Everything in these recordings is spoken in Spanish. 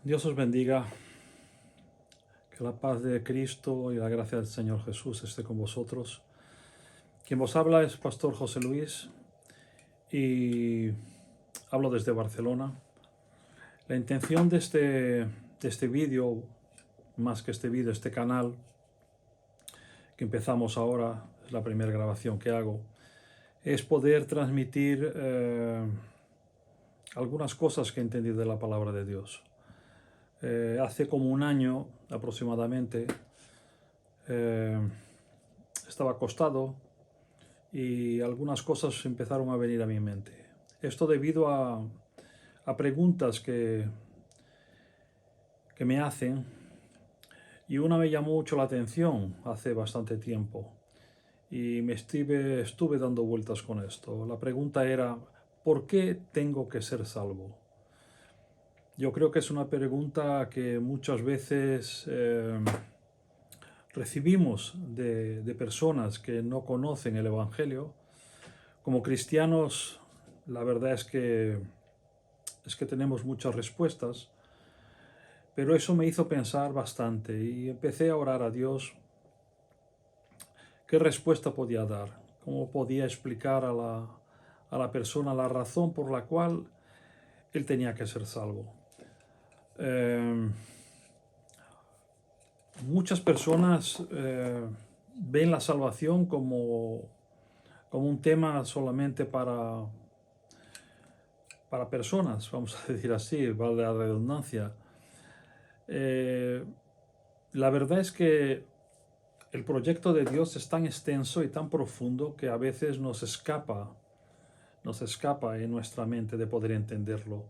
Dios os bendiga, que la paz de Cristo y la gracia del Señor Jesús esté con vosotros. Quien vos habla es Pastor José Luis y hablo desde Barcelona. La intención de este vídeo, más que este vídeo, este canal que empezamos ahora, es la primera grabación que hago, es poder transmitir algunas cosas que he entendido de la palabra de Dios. Hace como un año aproximadamente estaba acostado y algunas cosas empezaron a venir a mi mente. Esto debido a preguntas que me hacen, y una me llamó mucho la atención hace bastante tiempo y me estuve dando vueltas con esto. La pregunta era: ¿por qué tengo que ser salvo? Yo creo que es una pregunta que muchas veces recibimos de personas que no conocen el Evangelio. Como cristianos, la verdad es que tenemos muchas respuestas, pero eso me hizo pensar bastante y empecé a orar a Dios qué respuesta podía dar, cómo podía explicar a la persona la razón por la cual él tenía que ser salvo. Muchas personas ven la salvación como un tema solamente para personas, vamos a decir así, vale la redundancia. La verdad es que el proyecto de Dios es tan extenso y tan profundo que a veces nos escapa en nuestra mente de poder entenderlo.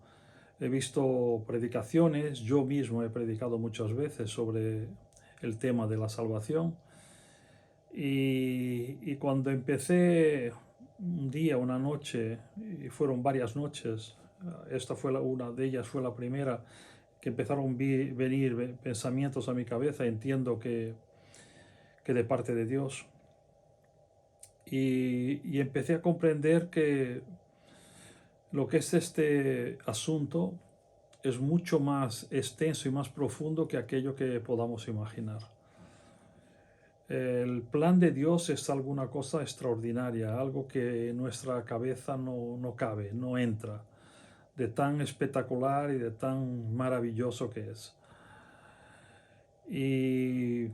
He visto predicaciones, yo mismo he predicado muchas veces sobre el tema de la salvación, y cuando empecé un día, una noche, y fueron varias noches, esta fue una de ellas, fue la primera, que empezaron a venir pensamientos a mi cabeza, entiendo que de parte de Dios, y empecé a comprender que lo que es este asunto es mucho más extenso y más profundo que aquello que podamos imaginar. El plan de Dios es alguna cosa extraordinaria, algo que en nuestra cabeza no cabe, no entra, de tan espectacular y de tan maravilloso que es. Y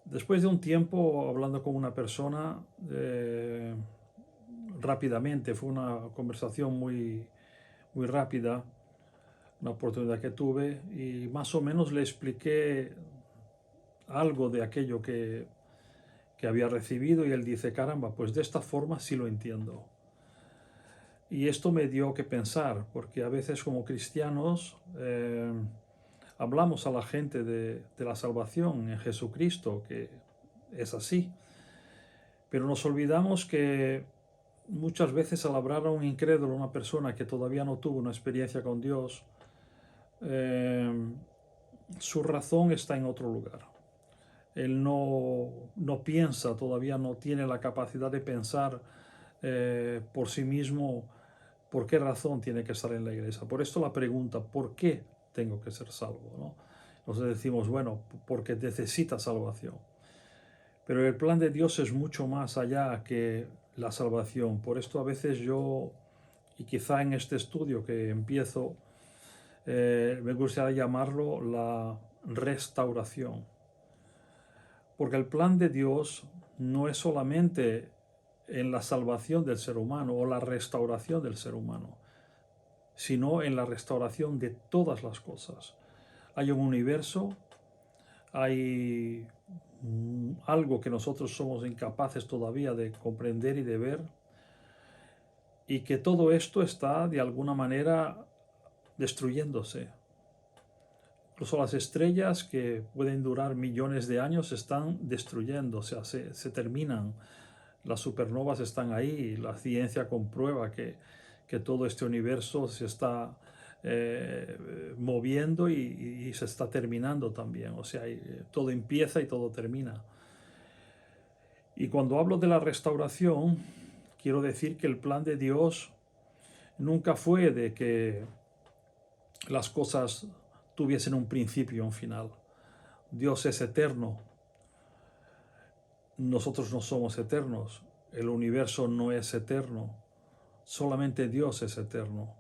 después de un tiempo hablando con una persona, rápidamente, fue una conversación muy rápida, una oportunidad que tuve, y más o menos le expliqué algo de aquello que había recibido, y él dice: caramba, pues de esta forma sí lo entiendo. Y esto me dio que pensar, porque a veces como cristianos hablamos a la gente de la salvación en Jesucristo, que es así, pero nos olvidamos que muchas veces al hablar a un incrédulo, una persona que todavía no tuvo una experiencia con Dios, su razón está en otro lugar. Él no piensa, todavía no tiene la capacidad de pensar por sí mismo por qué razón tiene que estar en la iglesia. Por esto la pregunta: ¿por qué tengo que ser salvo? ¿No? Nosotros decimos, bueno, porque necesita salvación. Pero el plan de Dios es mucho más allá que la salvación. Por esto a veces yo, y quizá en este estudio que empiezo, me gustaría llamarlo la restauración. Porque el plan de Dios no es solamente en la salvación del ser humano o la restauración del ser humano, sino en la restauración de todas las cosas. Hay un universo, hay algo que nosotros somos incapaces todavía de comprender y de ver, y que todo esto está de alguna manera destruyéndose. Incluso las estrellas, que pueden durar millones de años, están destruyendo, o sea, se terminan. Las supernovas están ahí, la ciencia comprueba que todo este universo se está moviendo y se está terminando también, o sea, todo empieza y todo termina. Y cuando hablo de la restauración, quiero decir que el plan de Dios nunca fue de que las cosas tuviesen un principio y un final. Dios es eterno. Nosotros no somos eternos. El universo no es eterno. Solamente Dios es eterno.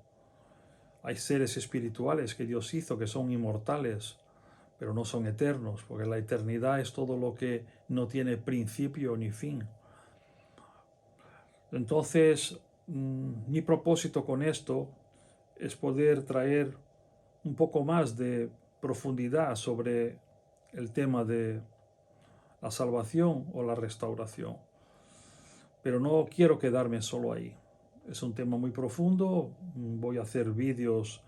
Hay seres espirituales que Dios hizo que son inmortales, pero no son eternos, porque la eternidad es todo lo que no tiene principio ni fin. Entonces, mi propósito con esto es poder traer un poco más de profundidad sobre el tema de la salvación o la restauración. Pero no quiero quedarme solo ahí. Es un tema muy profundo. Voy a hacer vídeos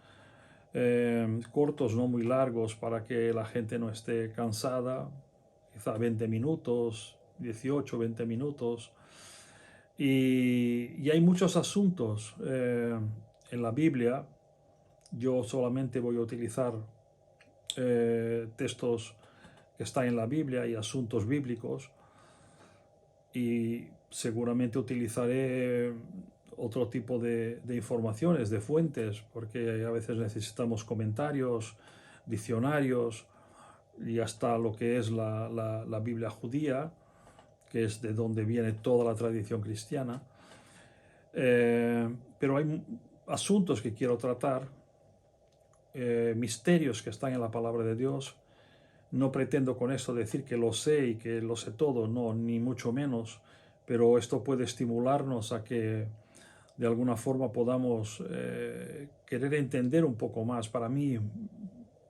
cortos, no muy largos, para que la gente no esté cansada. Quizá 20 minutos, 18, 20 minutos. Y hay muchos asuntos en la Biblia. Yo solamente voy a utilizar textos que están en la Biblia y asuntos bíblicos, y seguramente utilizaré otro tipo de informaciones, de fuentes, porque a veces necesitamos comentarios, diccionarios y hasta lo que es la Biblia judía, que es de donde viene toda la tradición cristiana. Pero hay asuntos que quiero tratar, misterios que están en la palabra de Dios. No pretendo con esto decir que lo sé y que lo sé todo, no, ni mucho menos, pero esto puede estimularnos a que de alguna forma podamos querer entender un poco más. Para mí,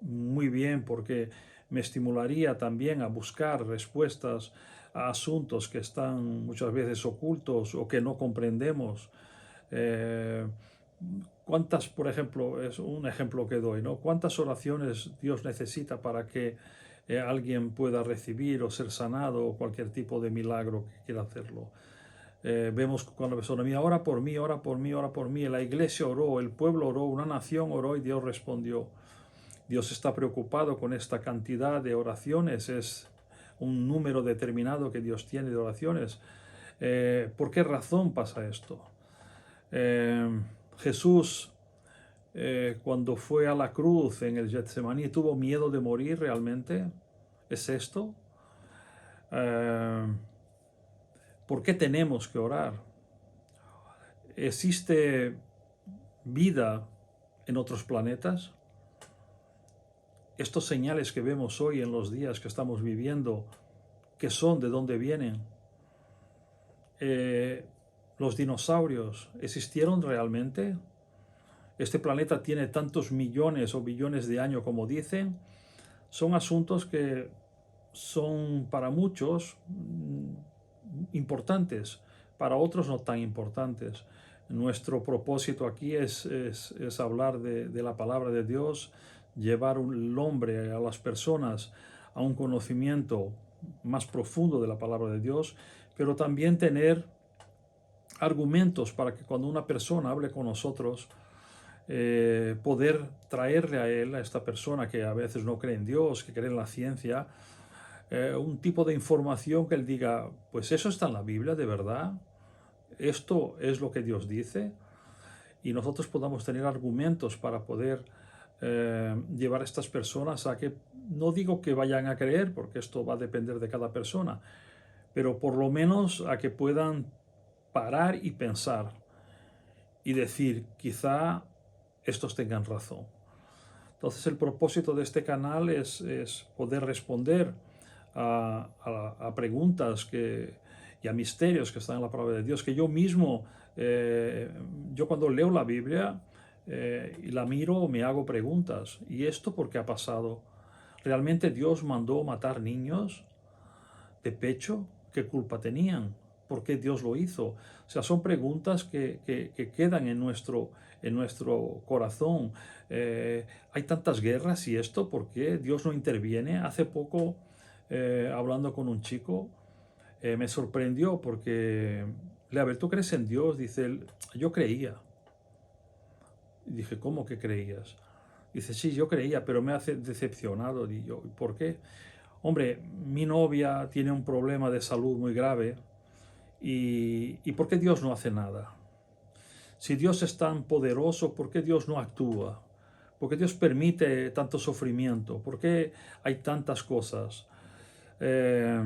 muy bien, porque me estimularía también a buscar respuestas a asuntos que están muchas veces ocultos o que no comprendemos. ¿Cuántas, por ejemplo, es un ejemplo que doy, ¿no? ¿Cuántas oraciones Dios necesita para que alguien pueda recibir o ser sanado o cualquier tipo de milagro que quiera hacerlo? Vemos cuando la persona mía, ora por mí, ora por mí, ora por mí. La iglesia oró, el pueblo oró, una nación oró y Dios respondió. Dios está preocupado con esta cantidad de oraciones, es un número determinado que Dios tiene de oraciones. ¿Por qué razón pasa esto? Jesús, cuando fue a la cruz en el Getsemaní, ¿tuvo miedo de morir realmente? ¿Es esto? ¿Por qué tenemos que orar? ¿Existe vida en otros planetas? Estos señales que vemos hoy en los días que estamos viviendo, ¿qué son? ¿De dónde vienen? ¿Los dinosaurios existieron realmente? ¿Este planeta tiene tantos millones o billones de años como dicen? Son asuntos que son para muchos importantes, para otros no tan importantes. Nuestro propósito aquí es hablar de la palabra de Dios, llevar el hombre, a las personas, a un conocimiento más profundo de la palabra de Dios, pero también tener argumentos para que cuando una persona hable con nosotros, poder traerle a él, a esta persona que a veces no cree en Dios, que cree en la ciencia, un tipo de información que él diga, pues eso está en la Biblia, ¿de verdad? ¿Esto es lo que Dios dice? Y nosotros podamos tener argumentos para poder llevar a estas personas a que, no digo que vayan a creer, porque esto va a depender de cada persona, pero por lo menos a que puedan parar y pensar y decir, quizá estos tengan razón. Entonces el propósito de este canal es poder responder a preguntas y a misterios que están en la palabra de Dios, que yo mismo, yo cuando leo la Biblia y la miro, me hago preguntas. ¿Y esto por qué ha pasado? ¿Realmente Dios mandó matar niños de pecho? ¿Qué culpa tenían? ¿Por qué Dios lo hizo? O sea, son preguntas que quedan en nuestro corazón. Hay tantas guerras y esto, ¿por qué Dios no interviene? Hace poco, hablando con un chico, me sorprendió porque, a ver, ¿tú crees en Dios? Dice él, yo creía. Y dije, ¿cómo que creías? Dice, sí, yo creía, pero me ha decepcionado. Y yo, ¿por qué? Hombre, mi novia tiene un problema de salud muy grave y ¿por qué Dios no hace nada? Si Dios es tan poderoso, ¿por qué Dios no actúa? ¿Por qué Dios permite tanto sufrimiento? ¿Por qué hay tantas cosas? Eh,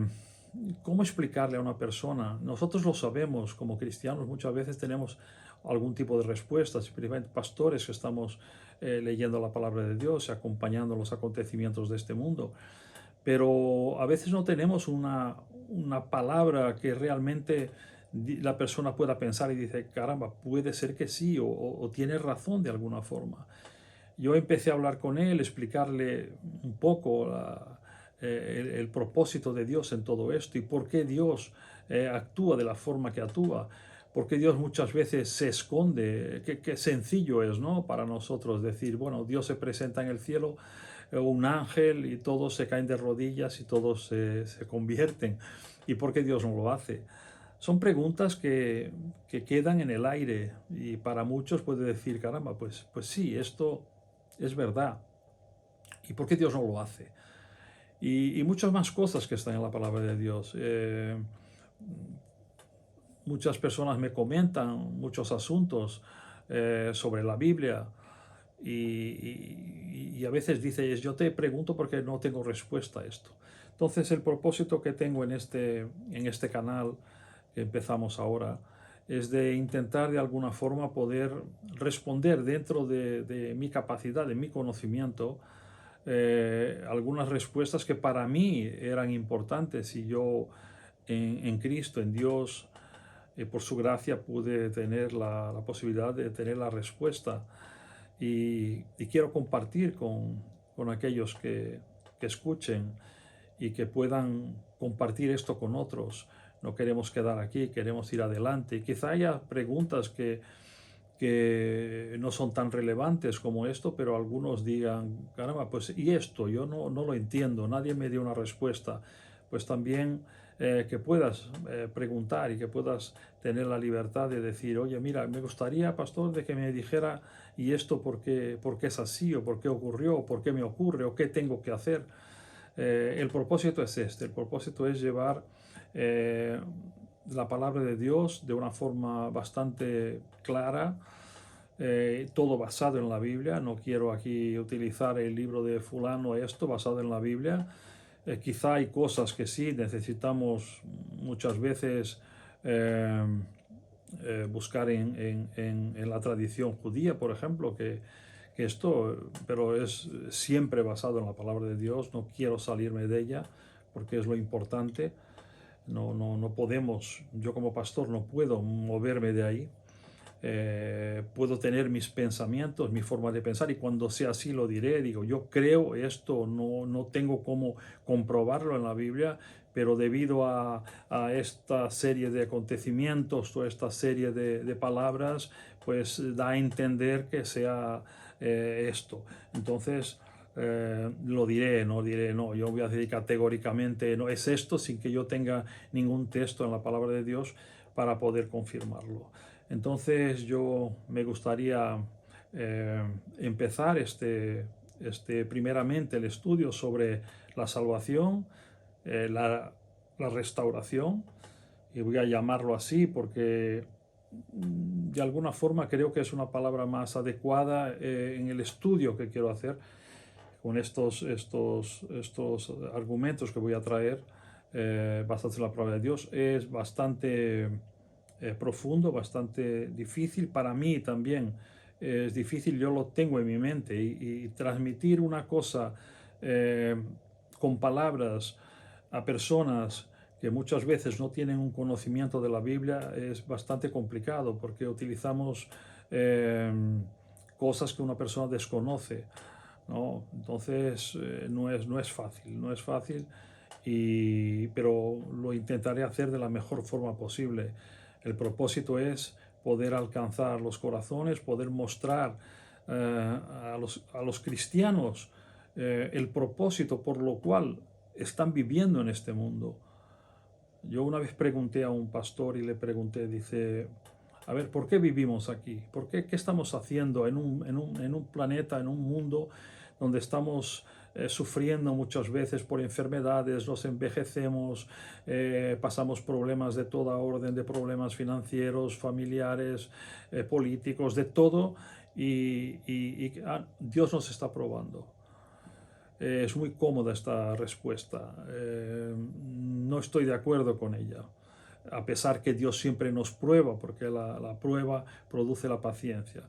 ¿Cómo explicarle a una persona? Nosotros lo sabemos como cristianos, muchas veces tenemos algún tipo de respuestas, especialmente pastores que estamos leyendo la palabra de Dios y acompañando los acontecimientos de este mundo, pero a veces no tenemos una palabra que realmente la persona pueda pensar y dice, caramba, puede ser que sí, o tiene razón de alguna forma. Yo empecé a hablar con él, explicarle un poco el propósito de Dios en todo esto y por qué Dios actúa de la forma que actúa, porque Dios muchas veces se esconde. Qué sencillo es, ¿no? Para nosotros decir, bueno, Dios se presenta en el cielo, un ángel y todos se caen de rodillas y todos se convierten. ¿Y por qué Dios no lo hace? Son preguntas que quedan en el aire y para muchos puede decir, caramba, pues sí, esto es verdad. ¿Y por qué Dios no lo hace? Y muchas más cosas que están en la palabra de Dios. Muchas personas me comentan muchos asuntos sobre la Biblia y a veces dices, yo te pregunto porque no tengo respuesta a esto. Entonces el propósito que tengo en este canal que empezamos ahora es de intentar de alguna forma poder responder dentro de mi capacidad, de mi conocimiento, algunas respuestas que para mí eran importantes y yo en Cristo, en Dios, por su gracia pude tener la posibilidad de tener la respuesta y quiero compartir con aquellos que escuchen y que puedan compartir esto con otros. No queremos quedar aquí, queremos ir adelante. Y quizá haya preguntas que no son tan relevantes como esto, pero algunos digan, caramba, pues ¿y esto? Yo no lo entiendo, nadie me dio una respuesta. Pues también que puedas preguntar y que puedas tener la libertad de decir, oye, mira, me gustaría, pastor, de que me dijera, ¿y esto por qué es así? ¿O por qué ocurrió? ¿O por qué me ocurre? ¿O qué tengo que hacer? El propósito es el propósito es llevar la palabra de Dios de una forma bastante clara, todo basado en la Biblia. No quiero aquí utilizar el libro de fulano, esto basado en la Biblia. Quizá hay cosas que sí necesitamos muchas veces buscar en la tradición judía, por ejemplo, que esto, pero es siempre basado en la palabra de Dios. No quiero salirme de ella porque es lo importante. No podemos, yo como pastor no puedo moverme de ahí. Puedo tener mis pensamientos, mi forma de pensar, y cuando sea así lo diré. Digo, yo creo esto, no tengo cómo comprobarlo en la Biblia, pero debido a esta serie de acontecimientos o esta serie de palabras, pues da a entender que sea esto. Entonces, lo diré, no diré, no, yo voy a decir categóricamente, no es esto, sin que yo tenga ningún texto en la palabra de Dios para poder confirmarlo. Entonces yo me gustaría empezar primeramente el estudio sobre la salvación, la restauración, y voy a llamarlo así porque de alguna forma creo que es una palabra más adecuada en el estudio que quiero hacer con estos argumentos que voy a traer basados en la palabra de Dios. Es bastante profundo, bastante difícil para mí también. Es difícil, yo lo tengo en mi mente y transmitir una cosa con palabras a personas que muchas veces no tienen un conocimiento de la Biblia es bastante complicado porque utilizamos cosas que una persona desconoce, ¿no? Entonces no es fácil, no es fácil, pero lo intentaré hacer de la mejor forma posible. El propósito es poder alcanzar los corazones, poder mostrar a los cristianos el propósito por lo cual están viviendo en este mundo. Yo una vez pregunté a un pastor y le pregunté, dice, a ver, ¿por qué vivimos aquí? ¿Qué estamos haciendo en un planeta, en un mundo donde estamos sufriendo muchas veces por enfermedades, nos envejecemos, pasamos problemas de toda orden, de problemas financieros, familiares, políticos, de todo, Dios nos está probando. Es muy cómoda esta respuesta. No estoy de acuerdo con ella, a pesar que Dios siempre nos prueba, porque la prueba produce la paciencia.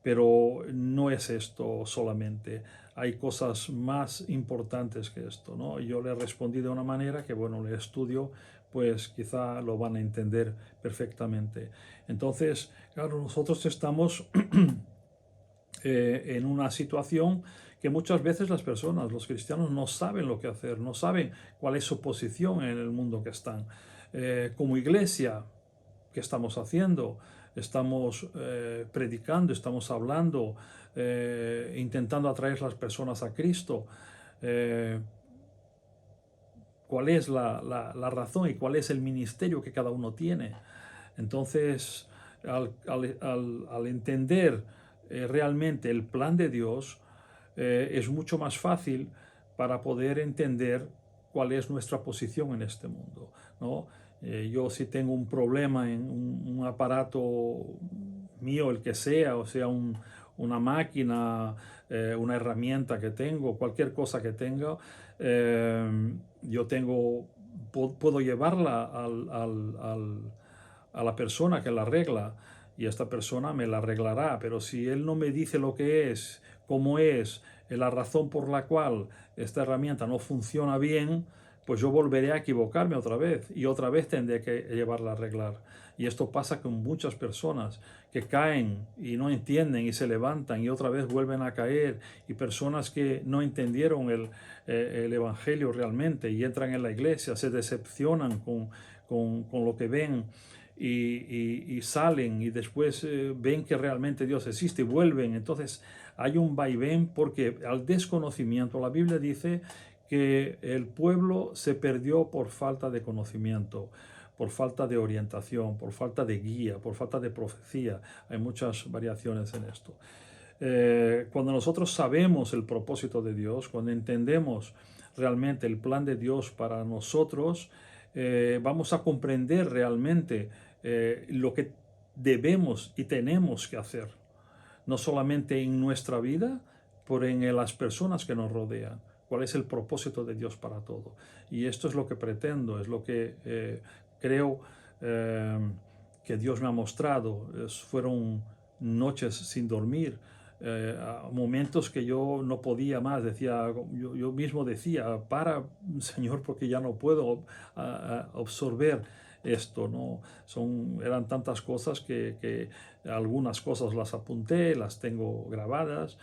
Pero no es esto solamente, hay cosas más importantes que esto, ¿no? Yo le respondí de una manera que, bueno, el estudio, pues quizá lo van a entender perfectamente. Entonces, claro, nosotros estamos en una situación que muchas veces las personas, los cristianos, no saben lo que hacer, no saben cuál es su posición en el mundo que están. Como iglesia, ¿qué estamos haciendo? Estamos predicando, estamos hablando, intentando atraer a las personas a Cristo. Eh, ¿Cuál es la razón y cuál es el ministerio que cada uno tiene? Entonces, al entender realmente el plan de Dios, es mucho más fácil para poder entender cuál es nuestra posición en este mundo, ¿no? Yo si tengo un problema en un aparato mío, el que sea, o sea, una máquina, una herramienta que tengo, cualquier cosa que tenga, yo puedo llevarla a la persona que la arregla y esta persona me la arreglará, pero si él no me dice lo que es, cómo es, la razón por la cual esta herramienta no funciona bien, pues yo volveré a equivocarme otra vez y otra vez tendré que llevarla a arreglar. Y esto pasa con muchas personas que caen y no entienden y se levantan y otra vez vuelven a caer, y personas que no entendieron el Evangelio realmente y entran en la iglesia, se decepcionan con lo que ven y salen y después ven que realmente Dios existe y vuelven. Entonces hay un vaivén porque al desconocimiento, la Biblia dice que el pueblo se perdió por falta de conocimiento, por falta de orientación, por falta de guía, por falta de profecía. Hay muchas variaciones en esto. Cuando nosotros sabemos el propósito de Dios, cuando entendemos realmente el plan de Dios para nosotros, vamos a comprender realmente lo que debemos y tenemos que hacer, no solamente en nuestra vida, pero en las personas que nos rodean. ¿Cuál es el propósito de Dios para todo? Y esto es lo que pretendo, es lo que creo que Dios me ha mostrado. Fueron noches sin dormir, momentos que yo no podía más, yo mismo decía, para, Señor, porque ya no puedo absorber esto, ¿no? Eran tantas cosas que algunas cosas las apunté, las tengo grabadas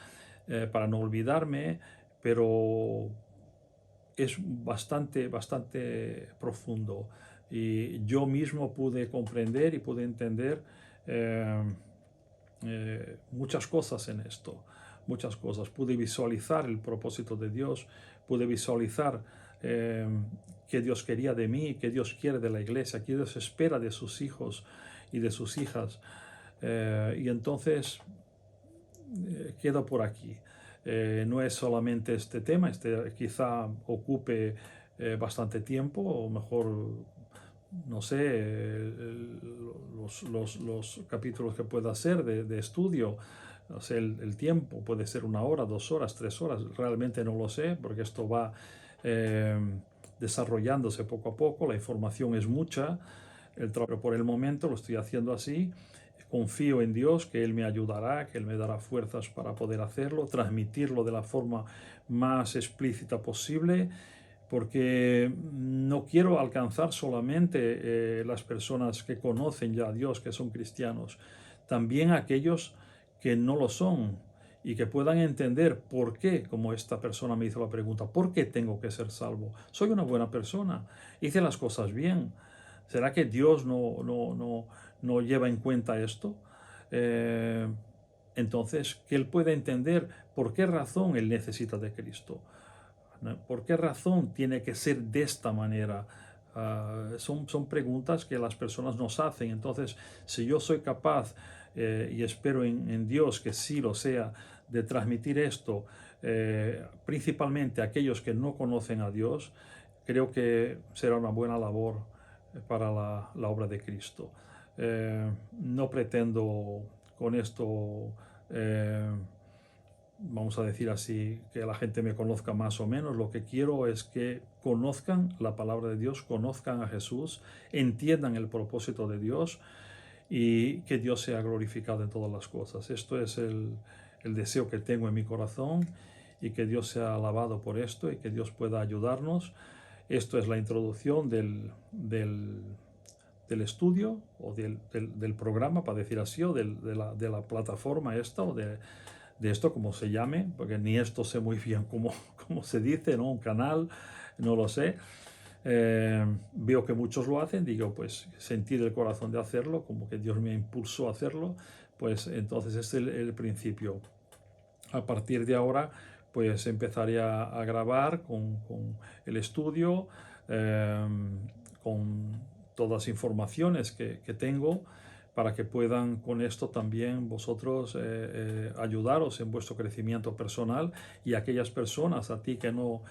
para no olvidarme, pero es bastante profundo. Y yo mismo pude comprender y pude entender eh, muchas cosas en esto, muchas cosas. Pude visualizar el propósito de Dios, pude visualizar qué Dios quería de mí, qué Dios quiere de la iglesia, qué Dios espera de sus hijos y de sus hijas. Y entonces quedo por aquí. No es solamente este tema, este quizá ocupe bastante tiempo, o mejor, no sé, los capítulos que pueda hacer de estudio. O sea, el tiempo puede ser 1 hora, 2 horas, 3 horas, realmente no lo sé, porque esto va eh, desarrollándose poco a poco, la información es mucha, pero por el momento lo estoy haciendo así. Confío en Dios, que Él me ayudará, que Él me dará fuerzas para poder hacerlo, transmitirlo de la forma más explícita posible, porque no quiero alcanzar solamente las personas que conocen ya a Dios, que son cristianos, también aquellos que no lo son y que puedan entender por qué, como esta persona me hizo la pregunta, ¿por qué tengo que ser salvo? Soy una buena persona, hice las cosas bien. ¿Será que Dios no lleva en cuenta esto? Eh, entonces, que Él pueda entender por qué razón Él necesita de Cristo. ¿No? ¿Por qué razón tiene que ser de esta manera? Son preguntas que las personas nos hacen. Entonces, si yo soy capaz, y espero en Dios que sí lo sea, de transmitir esto, principalmente a aquellos que no conocen a Dios, creo que será una buena labor para la obra de Cristo. No pretendo con esto vamos a decir así, que la gente me conozca más o menos. Lo que quiero es que conozcan la palabra de Dios, conozcan a Jesús, entiendan el propósito de Dios y que Dios sea glorificado en todas las cosas. Esto es el deseo que tengo en mi corazón, y que Dios sea alabado por esto y que Dios pueda ayudarnos. Esto es la introducción del estudio o del programa, para decir así, o de la plataforma esta, o de esto, como se llame, porque ni esto sé muy bien cómo se dice, ¿no? Un canal, no lo sé. Veo que muchos lo hacen, digo, pues sentir el corazón de hacerlo, como que Dios me impulsó a hacerlo, pues entonces es el principio. A partir de ahora, pues empezaré a grabar con el estudio, con todas las informaciones que tengo, para que puedan con esto también vosotros ayudaros en vuestro crecimiento personal, y aquellas personas, a ti que no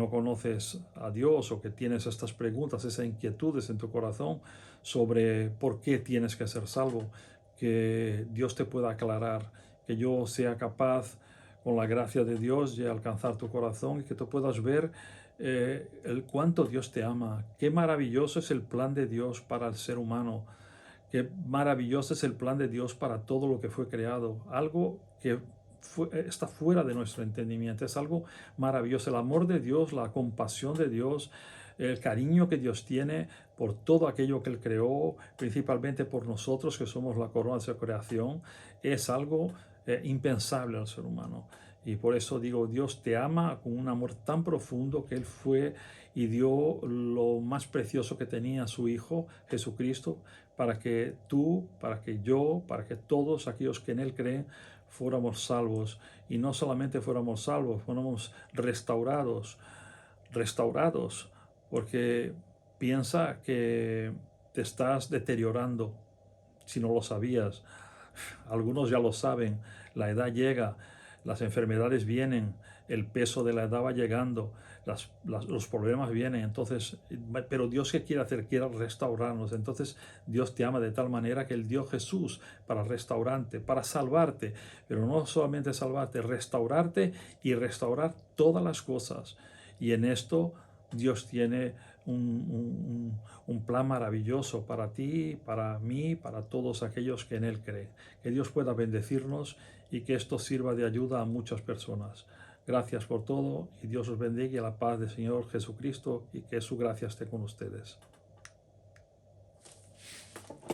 conoces a Dios, o que tienes estas preguntas, esas inquietudes en tu corazón sobre por qué tienes que ser salvo, que Dios te pueda aclarar, que yo sea capaz, con la gracia de Dios, de alcanzar tu corazón, y que tú puedas ver el cuánto Dios te ama. Qué maravilloso es el plan de Dios para el ser humano. Qué maravilloso es el plan de Dios para todo lo que fue creado. Algo que está fuera de nuestro entendimiento. Es algo maravilloso. El amor de Dios, la compasión de Dios, el cariño que Dios tiene por todo aquello que Él creó, principalmente por nosotros que somos la corona de su creación, es algo impensable al ser humano. Y por eso digo, Dios te ama con un amor tan profundo, que Él fue y dio lo más precioso que tenía, a su Hijo Jesucristo, para que tú, para que yo, para que todos aquellos que en Él creen fuéramos salvos. Y no solamente fuéramos salvos, fuéramos restaurados, porque piensa que te estás deteriorando si no lo sabías. Algunos ya lo saben, la edad llega, las enfermedades vienen, el peso de la edad va llegando, los problemas vienen, entonces, pero Dios, ¿qué quiere hacer? Quiere restaurarnos. Entonces Dios te ama de tal manera que Él dio Jesús para restaurarte, para salvarte, pero no solamente salvarte, restaurarte y restaurar todas las cosas. Y en esto Dios tiene un plan maravilloso para ti, para mí, para todos aquellos que en Él creen. Que Dios pueda bendecirnos y que esto sirva de ayuda a muchas personas. Gracias por todo, y Dios os bendiga, y la paz del Señor Jesucristo y que su gracia esté con ustedes.